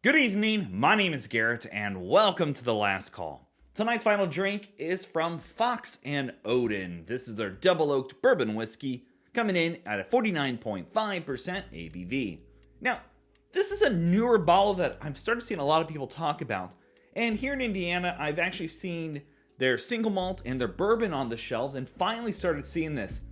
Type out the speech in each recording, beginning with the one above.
Good evening, my name is Garrett, and welcome to The Last Call. Tonight's final drink is from Fox and Oden. This is their double oaked bourbon whiskey, coming in at a 49.5% ABV. Now, this is a newer bottle that I'm starting to see a lot of people talk about, and here in Indiana, I've actually seen their single malt and their bourbon on the shelves, and finally started seeing this.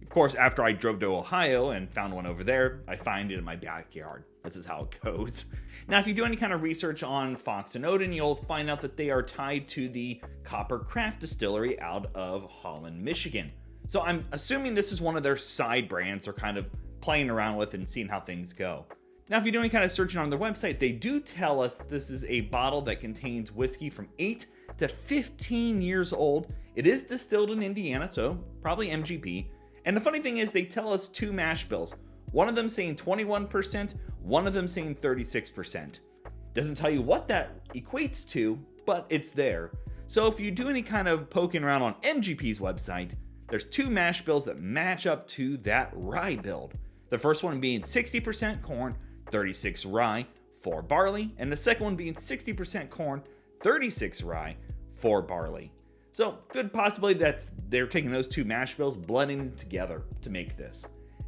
Of course, after I drove to Ohio and found one over there, I find it in my backyard. This is how it goes. Now, if you do any kind of research on Fox and Oden, you'll find out that they are tied to the Copper Craft Distillery out of Holland, Michigan. So I'm assuming this is one of their side brands they're kind of playing around with and seeing how things go. Now, if you do any kind of searching on their website, they do tell us this is a bottle that contains whiskey from 8 to 15 years old. It is distilled in Indiana, so probably MGP. And the funny thing is, they tell us two mash bills. One of them saying 21%, one of them saying 36%. Doesn't tell you what that equates to, but it's there. So if you do any kind of poking around on MGP's website, there's two mash bills that match up to that rye build. The first one being 60% corn, 36 rye, 4 barley, and the second one being 60% corn, 36 rye, 4 barley. So, good possibility that they're taking those two mash bills, blending them together to make this.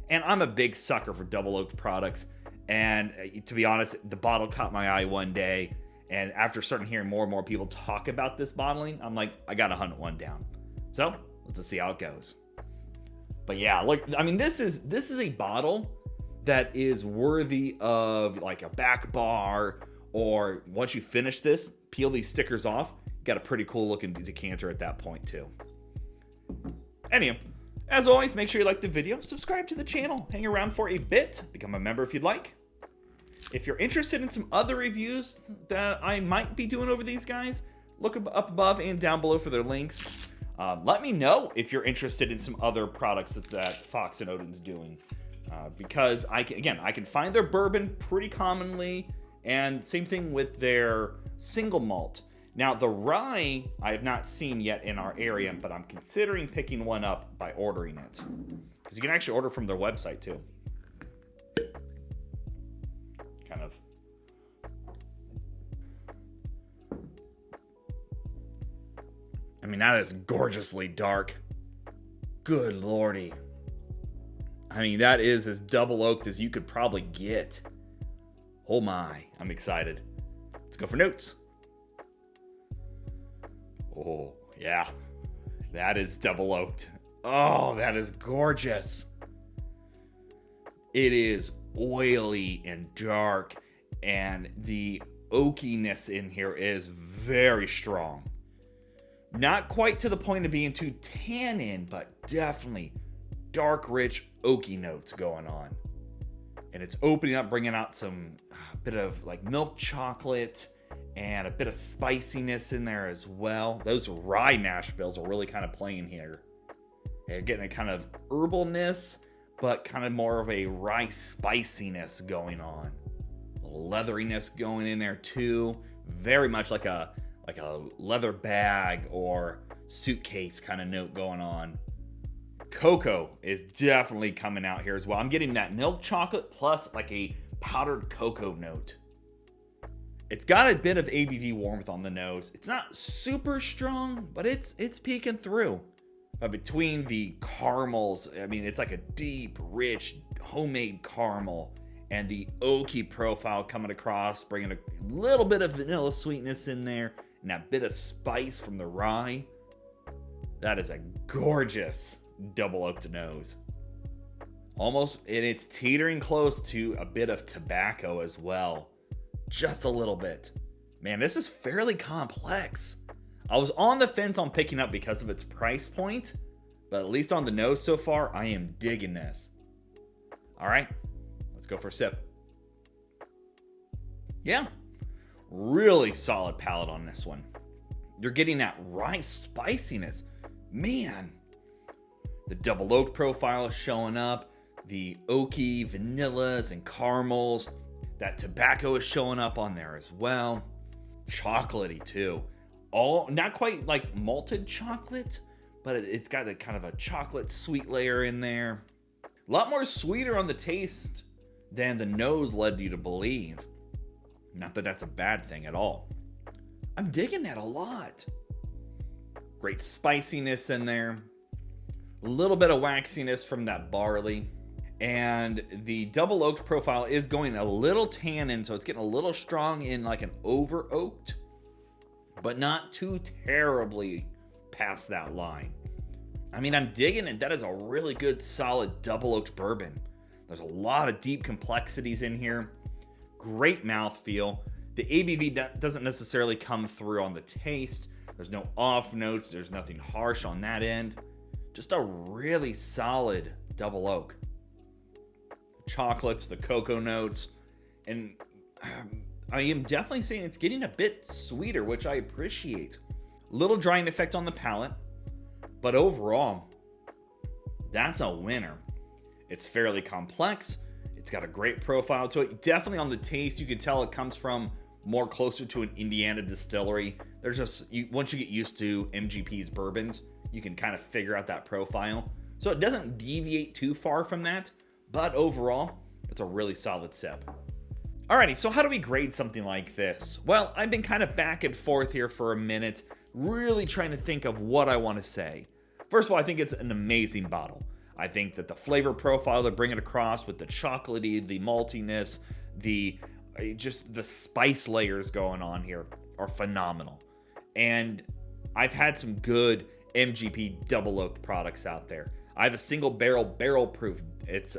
And I'm a big sucker for double oaked products. And to be honest, the bottle caught my eye one day. And after starting hearing more and more people talk about this bottling, I'm like, I gotta hunt one down. So, let's just see how it goes. But yeah, look, I mean, this is a bottle that is worthy of like a back bar, or once you finish this, peel these stickers off. Got a pretty cool looking decanter at that point too. Anyway, as always, make sure you like the video, subscribe to the channel, hang around for a bit, become a member if you'd like. If you're interested in some other reviews that I might be doing over these guys, look up above and down below for their links. Let me know if you're interested in some other products that Fox and Oden's doing. Because I can find their bourbon pretty commonly, and same thing with their single malt. Now, the rye I have not seen yet in our area, but I'm considering picking one up by ordering it. Because you can actually order from their website, too. Kind of. I mean, that is gorgeously dark. Good lordy. I mean, that is as double oaked as you could probably get. Oh my, I'm excited. Let's go for notes. Oh, yeah. That is double oaked. Oh, that is gorgeous. It is oily and dark, and the oakiness in here is very strong. Not quite to the point of being too tannin, but definitely dark, rich, oaky notes going on. And it's opening up, bringing out some bit of like milk chocolate, and a bit of spiciness in there as well. Those rye mash bills are really kind of playing here. They're getting a kind of herbalness, but kind of more of a rye spiciness going on. A little leatheriness going in there too. Very much like a leather bag or suitcase kind of note going on. Cocoa is definitely coming out here as well. I'm getting that milk chocolate plus like a powdered cocoa note. It's got a bit of ABV warmth on the nose. It's not super strong, but it's peeking through. But between the caramels, I mean, it's like a deep, rich, homemade caramel, and the oaky profile coming across, bringing a little bit of vanilla sweetness in there, and that bit of spice from the rye. That is a gorgeous double oaked nose. Almost, and it's teetering close to a bit of tobacco as well. Just a little bit. Man, this is fairly complex. I was on the fence on picking up because of its price point, but at least on the nose so far, I am digging this. All right, let's go for a sip. Yeah, really solid palate on this one. You're getting that rye spiciness. Man, the double oak profile is showing up. The oaky vanillas and caramels. That tobacco is showing up on there as well. Chocolatey too. All not quite like malted chocolate, but it's got a kind of a chocolate sweet layer in there. A lot more sweeter on the taste than the nose led you to believe. Not that that's a bad thing at all. I'm digging that a lot. Great spiciness in there. A little bit of waxiness from that barley. And the double oaked profile is going a little tannin, so it's getting a little strong in like an over oaked, but not too terribly past that line. I mean, I'm digging it. That is a really good, solid double oaked bourbon. There's a lot of deep complexities in here. Great mouthfeel. The ABV doesn't necessarily come through on the taste. There's no off notes. There's nothing harsh on that end. Just a really solid double oak. Chocolates, the cocoa notes, and I am definitely saying it's getting a bit sweeter, which I appreciate. Little drying effect on the palate, but overall, that's a winner. It's fairly complex. It's got a great profile to it. Definitely on the taste, you can tell it comes from more closer to an Indiana distillery. There's just, once you get used to MGP's bourbons, you can kind of figure out that profile. So it doesn't deviate too far from that. But overall, it's a really solid sip. Alrighty, so how do we grade something like this? Well, I've been kind of back and forth here for a minute, really trying to think of what I want to say. First of all, I think it's an amazing bottle. I think that the flavor profile they're bringing across with the chocolatey, the maltiness, the spice layers going on here are phenomenal. And I've had some good MGP double oaked products out there. I have a single barrel proof. It's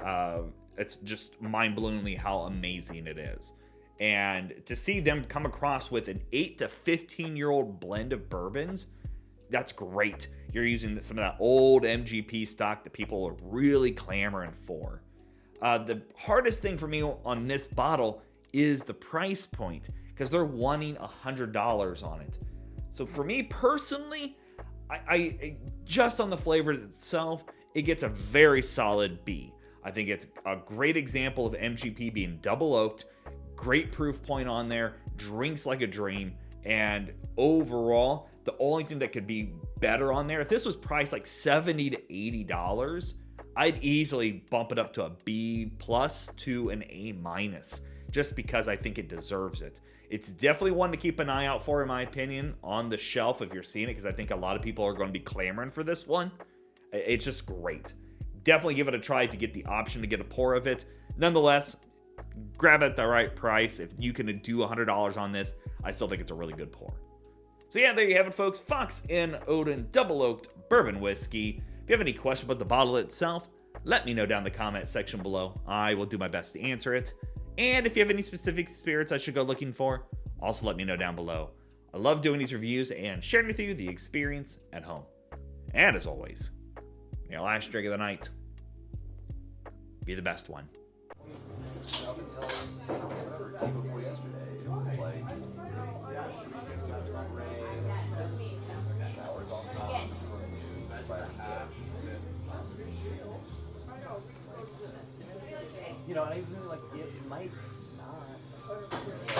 just mind-blowingly how amazing it is. And to see them come across with an 8 to 15-year-old blend of bourbons, that's great. You're using some of that old MGP stock that people are really clamoring for. The hardest thing for me on this bottle is the price point, because they're wanting $100 on it. So for me personally, I just on the flavor itself, it gets a very solid B. I think it's a great example of MGP being double oaked, great proof point on there, drinks like a dream, and overall, the only thing that could be better on there, if this was priced like $70 to $80, I'd easily bump it up to a B plus to an A minus, just because I think it deserves it. It's definitely one to keep an eye out for, in my opinion, on the shelf if you're seeing it, because I think a lot of people are going to be clamoring for this one. It's just great. Definitely give it a try if you get the option to get a pour of it. Nonetheless, grab it at the right price. If you can do $100 on this, I still think it's a really good pour. So yeah, there you have it, folks. Fox and Oden Double Oaked Bourbon Whiskey. If you have any questions about the bottle itself, let me know down in the comment section below. I will do my best to answer it. And if you have any specific spirits I should go looking for, also let me know down below. I love doing these reviews and sharing with you the experience at home. And as always, may your last drink of the night be the best one. You know, and I really like it might not.